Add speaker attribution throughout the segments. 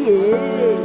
Speaker 1: Yeah!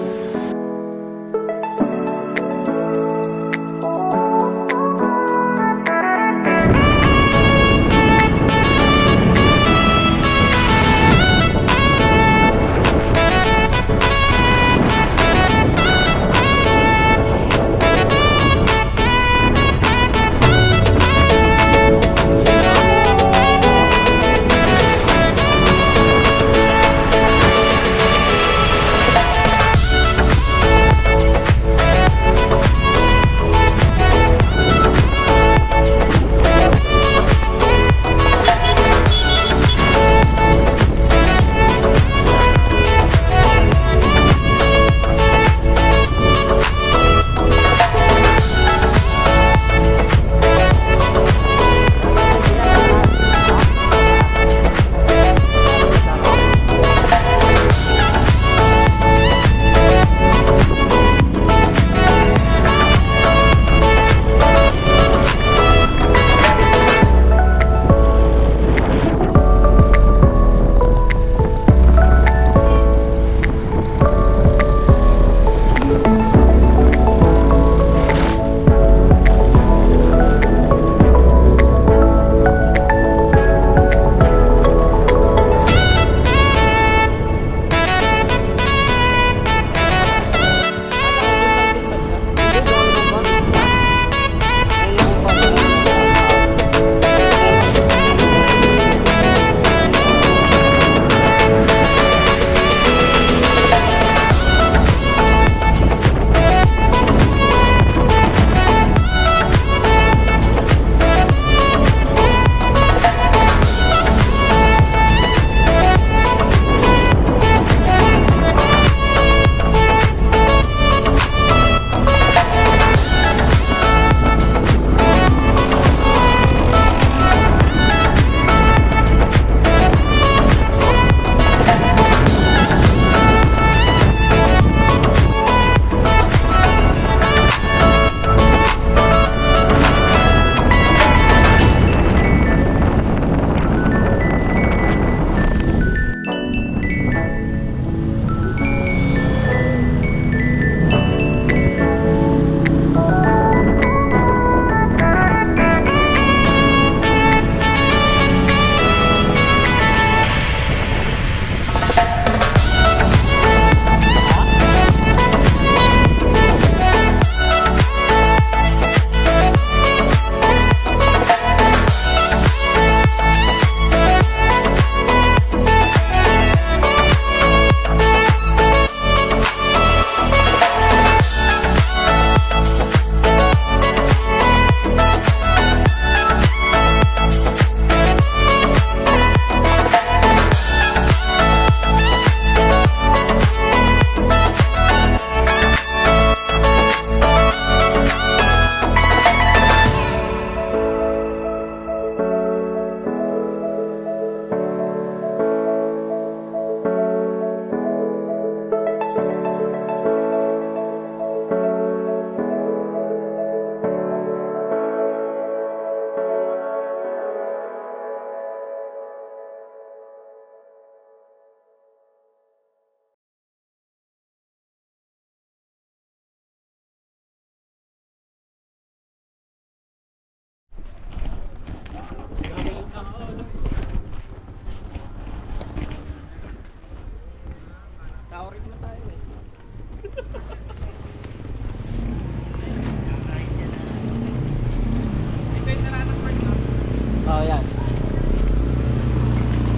Speaker 1: Oh, yan.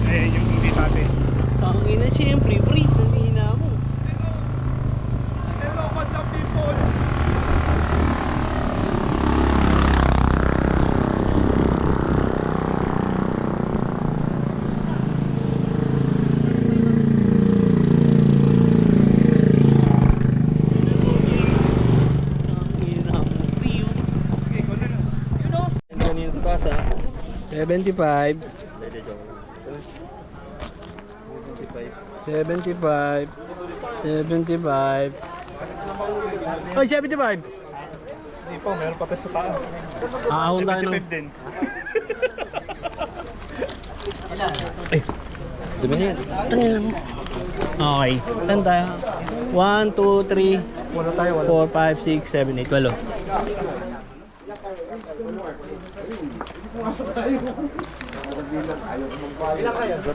Speaker 2: Ayan yung hindi sa atin.
Speaker 1: Ang ina, siyempre, breed. Ang ina mo.
Speaker 2: Hello, what's up people?
Speaker 1: Ang ina mo, Rio.
Speaker 2: Okay, ko na lang.
Speaker 1: Yun o. Yan kanina sa taas ha. 75. 75. 75. Ay, 75.
Speaker 2: Hindi po, meron pa tayo sa taas.
Speaker 1: Aahon tayo ng...
Speaker 2: 75 din.
Speaker 1: Ay, dumi na yan. Tangin mo. Okay. Saan tayo? 1, 2, 3,
Speaker 2: Wala tayo,
Speaker 1: 4, 5, 6, 7, 8, 8.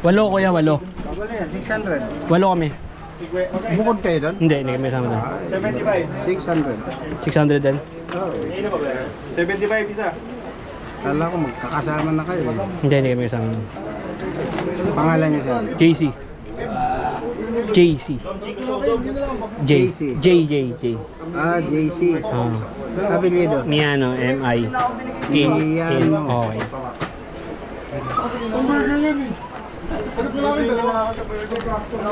Speaker 1: Walo kuya, walo.
Speaker 3: 600.
Speaker 1: Walo kami.
Speaker 3: Bukod kayo doon?
Speaker 1: Hindi kami kasama doon.
Speaker 2: 75.
Speaker 3: 600.
Speaker 1: 600 din.
Speaker 2: 75 isa.
Speaker 3: Kala ko magkakasama na kayo.
Speaker 1: Hindi kami kasama doon.
Speaker 3: Pangalan niyo sir?
Speaker 1: JC. JC. J.
Speaker 3: JC.
Speaker 1: J.
Speaker 3: Ah, JC.
Speaker 1: Oh.
Speaker 3: Apelyido?
Speaker 1: Miano, M-I.
Speaker 3: Miano.
Speaker 1: Okay.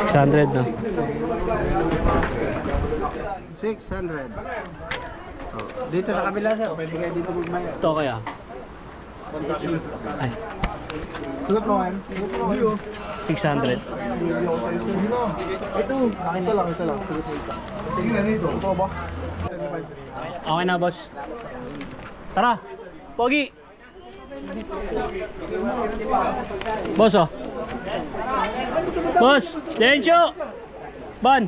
Speaker 1: $600 no?
Speaker 3: 600. Oh. Dito sa kabila sir, pwede kayo dito magbayad.
Speaker 1: Ito kaya? Ay,
Speaker 2: Tugot mo, Em.
Speaker 1: 600.
Speaker 2: Ito. Isa lang. Sige na nito. Ito ba?
Speaker 1: Okay na boss. Tara, Pogi. Boss oh. Boss, Dencho. Ban.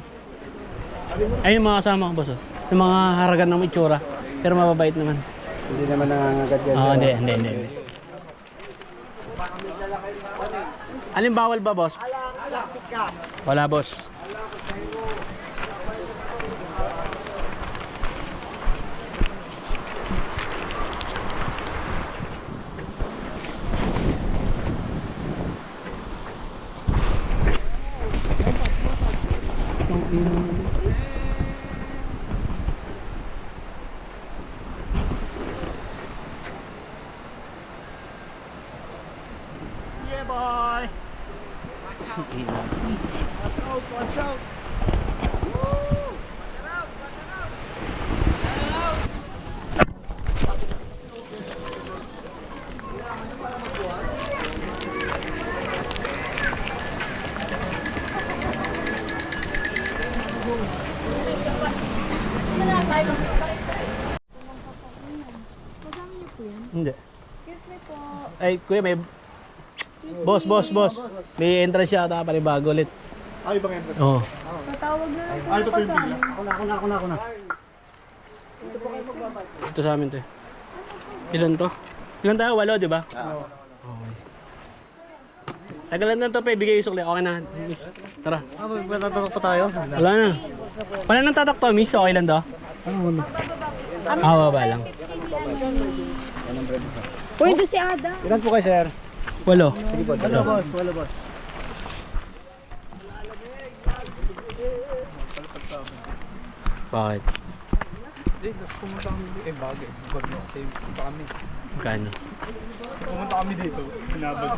Speaker 1: Ayun yung mga kasama ko boss oh. Yung mga haragan ng itsura. Pero mababait naman.
Speaker 3: Hindi naman nangangagat yan.
Speaker 1: Ah,
Speaker 3: sir.
Speaker 1: hindi. Alin bawal ba boss? Wala boss. Yeah, boy. Watch out.
Speaker 4: Kasama niyo po yan?
Speaker 1: Hindi.
Speaker 4: Excuse me po.
Speaker 1: Ay, kuya, may... Boss. May entrance siya ata panibago ulit.
Speaker 2: Ay, bang entrance?
Speaker 1: Oo.
Speaker 4: Patawag na lang po
Speaker 2: Ay, ito po yung
Speaker 4: kasama.
Speaker 2: bigla.
Speaker 3: Ako na.
Speaker 1: Ito sa amin to. Ilan to? Ilan tayo? 8, di ba? Okay. Tagalan na to pa, ibigay yung sukli. Okay na, miss. Tara.
Speaker 3: Magtatatok pa tayo?
Speaker 1: Wala na. Wala nang tatak to, miss. Okay lang to? Baba lang.
Speaker 4: Uy, doon si Ada.
Speaker 3: Ilan po kayo sir?
Speaker 1: 8.
Speaker 3: Wala boss.
Speaker 1: Bakit?
Speaker 2: Hindi, pumunta kami dito. Bagay. Bag mo kasi punta kami.
Speaker 1: Magkano?
Speaker 2: Pumunta kami dito. Pinabag.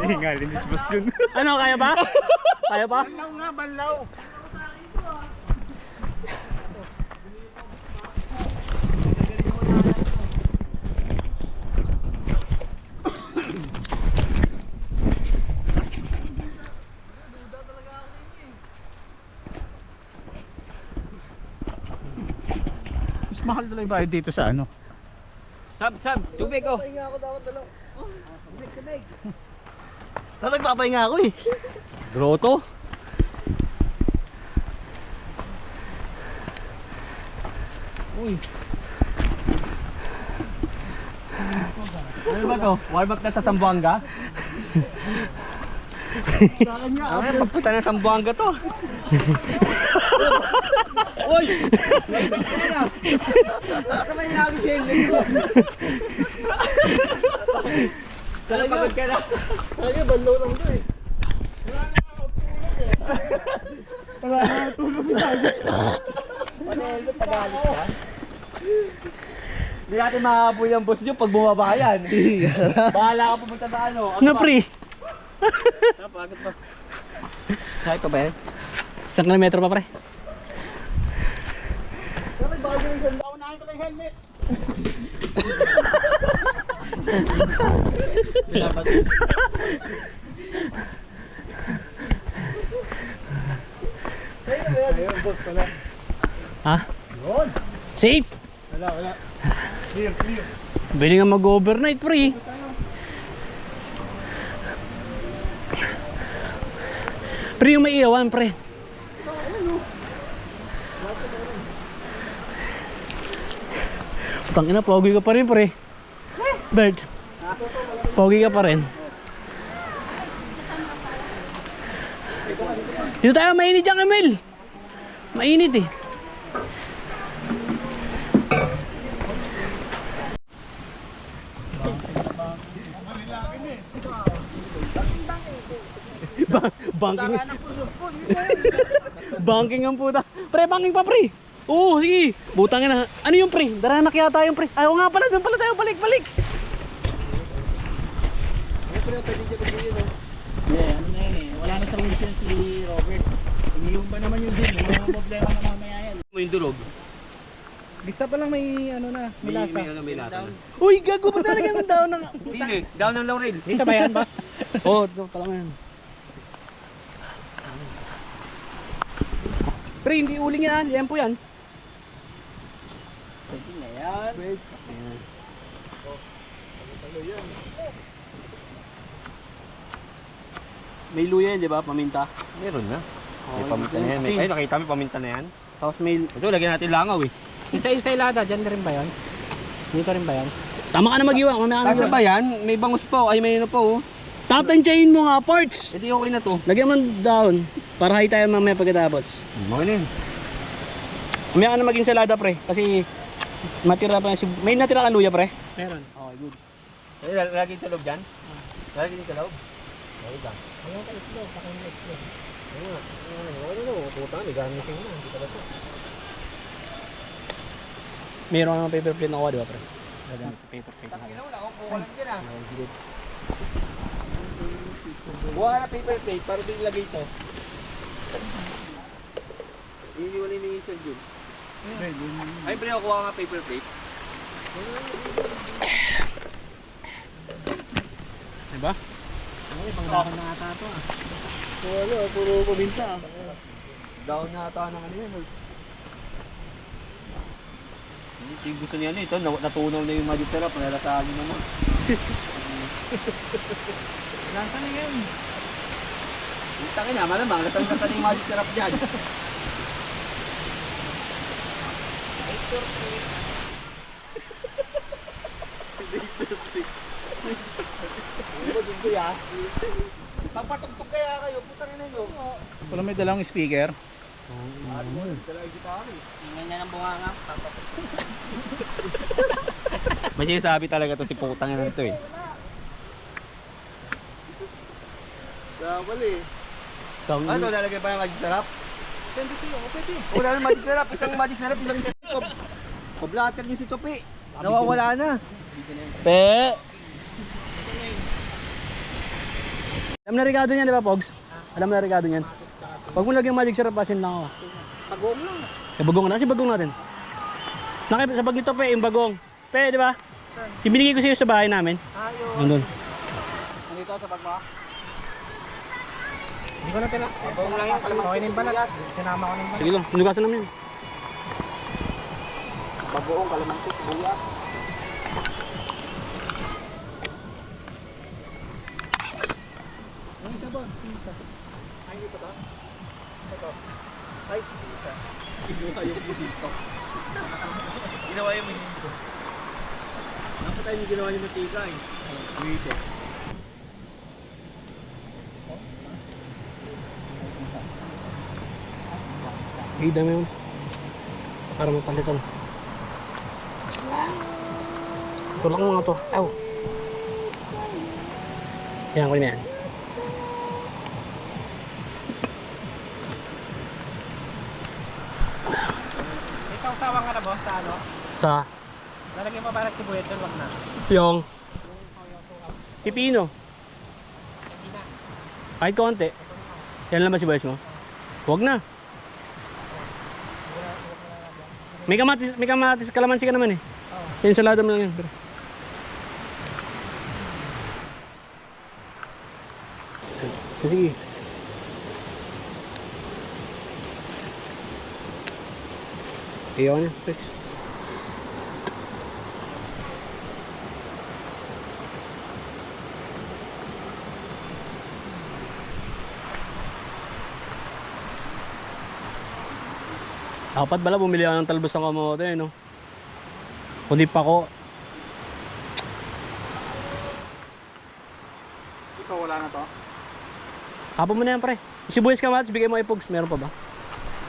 Speaker 2: Hingalin, disbus yun.
Speaker 1: Ano, kaya ba? Kaya pa?
Speaker 2: Banlaw nga, banlaw. Mas mahal talaga yung bayad dito sa ano?
Speaker 1: Sab, tubig ko.
Speaker 3: Nagpapahinga ako eh.
Speaker 1: Grotto?
Speaker 3: Ano ba to? Warback na sa Sambuanga? Pagpunta na Sambuanga to. Uy! Kamay na ako siya ko. Pagod ka na.
Speaker 2: Talaga, banlaw lang ito eh.
Speaker 3: Hindi natin makahabol yung boss nyo pag bumaba yan. Bahala ka pumunta sa ano.
Speaker 1: Ano, pre?
Speaker 3: Napagod pa. Sakit pa ba yan?
Speaker 1: 1 kilometro pa, pre.
Speaker 2: Unahin ko na yung helmet. Ayun, boss, wala.
Speaker 1: Ha? Safe?
Speaker 2: Wala. Clear.
Speaker 1: Pwede nga mag-overnight, pre. Pre, yung may iyawan, pre. Tangina, pogi ka pa rin, pre. Bert, pogi ka pa rin. Dito tayo, mainit dyan, Emil. Mainit eh. Banking. Banking ang puta. Pre, banking pa, pre. Oo, sige. Butangin na. Ano yung pre? Daranak yata yung pre. Ayaw nga pala, doon pala tayo. Balik, balik.
Speaker 3: Yeah, ano na yun eh. Wala na sa mission si Robert. Iniyon pa naman yung din. Mga problema na mamaya yan.
Speaker 2: Mo yung durog.
Speaker 3: Bisa pa lang may ano na, may lasa.
Speaker 2: May lasa.
Speaker 1: Uy, gago ba talaga ng daon ng...
Speaker 2: Sino eh? Down ng laurel.
Speaker 3: Dito ba yan, boss?
Speaker 1: Oo, ito pala nga yan. Pre, hindi uling yan. Lempo yan.
Speaker 3: Pwede na yan.
Speaker 1: May luya yan, di ba? Paminta.
Speaker 2: Meron na. May
Speaker 1: Okay,
Speaker 2: paminta na yan.
Speaker 1: kasi-
Speaker 2: Ay, nakita mo paminta na yan.
Speaker 1: Tapos may...
Speaker 2: Ito, lagyan natin langaw eh.
Speaker 3: Isa ilada, dyan na rin ba yan? Dito rin ba yan?
Speaker 1: Tama ka na mag-iwa. Mamaya ka na
Speaker 2: Kasya
Speaker 1: mag-iwa.
Speaker 2: ba yan? May bangus pa. Ay, may ano pa oh.
Speaker 1: Tatansyahin mo nga, parts.
Speaker 2: E di okay na to.
Speaker 1: Lagyan mo ng daon. Para high tayo mamaya pagkatapos.
Speaker 2: Okay na yun.
Speaker 1: Mamaya ka na maging salada, pre. Kasi matira pa si... May natira ka luya, pre?
Speaker 3: Meron.
Speaker 1: Okay, good.
Speaker 2: Lagyan sa loob dyan? Lagyan sa loob? Okay lang.
Speaker 3: Ayaw ka islo, pakain na islo.
Speaker 2: Puta, may garnishing na. Hindi ka ba ito?
Speaker 1: Meron ka ng paper plate na kuha, di ba, pre? Lagyan mo paper plate na kuha.
Speaker 2: Wala akong kuha lang dyan ah. Kuha ka na paper plate para din ilagay ito. Iniwalay ni Sir Jun. Ay, pre, kuha ka nga paper plate.
Speaker 1: Diba?
Speaker 3: Ay, pang dahon na ata ito ah.
Speaker 2: Wala, puro paminta. Down na ata ng ano yan. Yung gusto niya ito, natunaw na yung magic sarap, nalasali naman.
Speaker 3: Lasa na yan.
Speaker 2: Yung takin na, malamang, lasal-lasal na yung magic sarap dyan. Pagpatugtog kaya kayo, putang ina nyo.
Speaker 3: Wala may dalang speaker.
Speaker 2: Tingnan niya ng bunganga. May sabi talaga to si putang ina nito eh.
Speaker 3: Gawal eh.
Speaker 2: Ano, lalagay pa yung magic sarap?
Speaker 3: Pwede siya, pwede.
Speaker 2: Wala nang magic sarap, isang magic sarap, isang stop. Pablatter niyo si Topi. Nawawala na.
Speaker 1: Pe! Alam na regado niyan, di ba, Pogs? Alam na regado niyan. Pag mo lagyan magic syrup, pasin lang ako.
Speaker 3: Pagong lang.
Speaker 1: Eh, bagong na. Kasi bagong natin. Sa bag nito, Pe, yung bagong. Pe, di ba? Yung binigay ko sa iyo sa bahay namin.
Speaker 3: Ayun.
Speaker 1: Nandun.
Speaker 3: Nandito sa bag mo? Hindi ko na Pagong lang yan. Okay na yung balat. Sinama ko na yung balat.
Speaker 1: Sige lang, sinugasan namin yun.
Speaker 3: Bagoong, kalamantik, buyak. Ang isa boss, ang isa. Ay, hindi pa to? Ito. Ay, isa.
Speaker 2: Ginawa yung dito. Ginawa yung dito. Dapat tayo yung ginawa yung matika eh. Dito.
Speaker 1: Ay, dami yun. Para mapalitan. Tulak mo nga to. Aw! Yan ko na yan.
Speaker 3: Ikaw tawang ka na boss sa ano?
Speaker 1: Sa
Speaker 3: Lalagyan mo parang sibuyas doon, wag na.
Speaker 1: yung pipino. Kahit konti. Yan lang ba si boys mo? Huwag na. May kamatis, kalamansi ka naman eh. Yung salada mo lang yan. Sige. Iyaw niya. Dapat bala bumili ako ng talbos ng kamote, no? Kundi pa ko.
Speaker 2: Ikaw wala na to?
Speaker 1: Hapon mo na yan, pre. Sibuyas ka, Mats. Bigay mo ipogs. Meron pa ba?